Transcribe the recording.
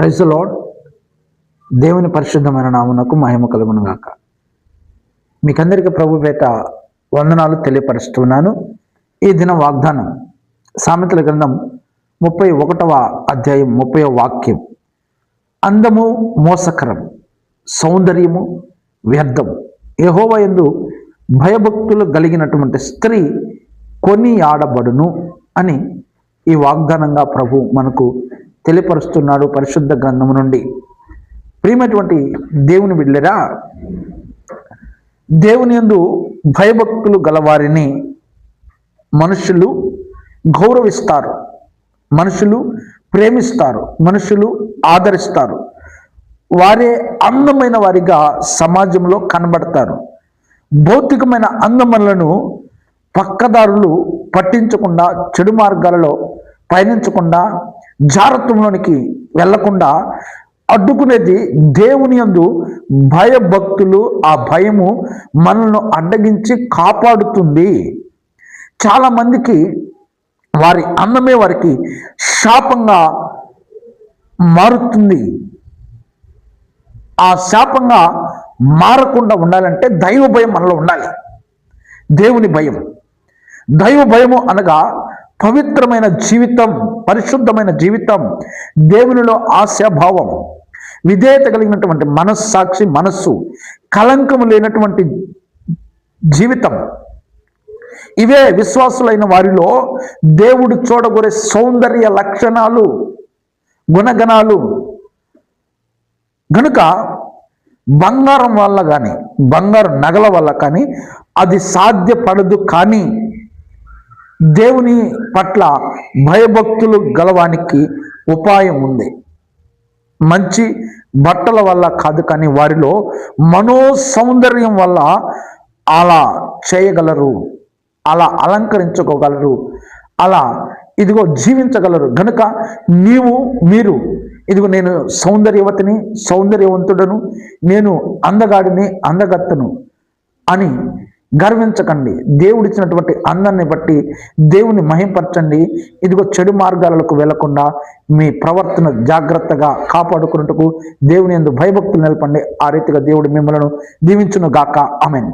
Praise the lord. దేవుని పరిశుద్ధమైన నామమునకు మహిమ కలుగును గాక. మీకందరికీ ప్రభు పేట వందనాలు తెలియపరుస్తున్నాను. ఈ దిన వాగ్దానం సామెతల గ్రంథం 31వ అధ్యాయం 30వ వాక్యం. అందము మోసకరం, సౌందర్యము వ్యర్థము. యెహోవా యందు భయభక్తులు కలిగినటువంటి స్త్రీ కొనియాడబడును అని ఈ వాగ్దానంగా ప్రభు మనకు తెలియపరుస్తున్నాడు పరిశుద్ధ గ్రంథము నుండి. ప్రియమైనటువంటి దేవుని బిడ్డలారా, దేవుని యందు భయభక్తులు గలవారిని మనుషులు గౌరవిస్తారు, మనుషులు ప్రేమిస్తారు, మనుషులు ఆదరిస్తారు. వారే అందమైన వారిగా సమాజంలో కనబడతారు. భౌతికమైన అందములను పక్కదారులు పట్టించకుండా, చెడు మార్గాలలో పయనించకుండా, జారత్వంలోనికి వెళ్లకుండా అడ్డుకునేది దేవుని యందు భయభక్తులు. ఆ భయము మనల్ని అడ్డగించి కాపాడుతుంది. చాలా మందికి వారి అందమే వారికి శాపంగా మారుతుంది. ఆ శాపంగా మారకుండా ఉండాలంటే దైవ భయం మనలో ఉండాలి. దేవుని భయం, దైవ భయము అనగా పవిత్రమైన జీవితం, పరిశుద్ధమైన జీవితం, దేవునిలో ఆశాభావం, విధేయత కలిగినటువంటి మనస్సాక్షి, మనస్సు, కలంకము లేనటువంటి జీవితం. ఇవే విశ్వాసులైన వారిలో దేవుడు చూడగోరే సౌందర్య లక్షణాలు, గుణగణాలు. గనుక బంగారం వల్ల కానీ, బంగారు నగల వల్ల కానీ అది సాధ్యపడదు. కానీ దేవుని పట్ల భయభక్తులు గలవానికి ఉపాయం ఉంది. మంచి బట్టల వల్ల కాదు, కానీ వారిలో మనో సౌందర్యం వల్ల అలా చేయగలరు, అలా అలంకరించుకోగలరు, అలా ఇదిగో జీవించగలరు. గనుక మీరు ఇదిగో నేను సౌందర్యవతిని, సౌందర్యవంతుడను, నేను అందగాడిని, అందగత్తను అని గర్వించకండి. దేవుడిచ్చినటువంటి అందాన్ని బట్టి దేవుని మహింపరచండి. ఇదిగో చెడు మార్గాలకు వెళ్లకుండా మీ ప్రవర్తన జాగ్రత్తగా కాపాడుకున్నట్టుకు దేవుని యందు భయభక్తులు నిలపండి. ఆ రీతిగా దేవుడు మిమ్మల్ని దీవించును గాక. ఆమేన్.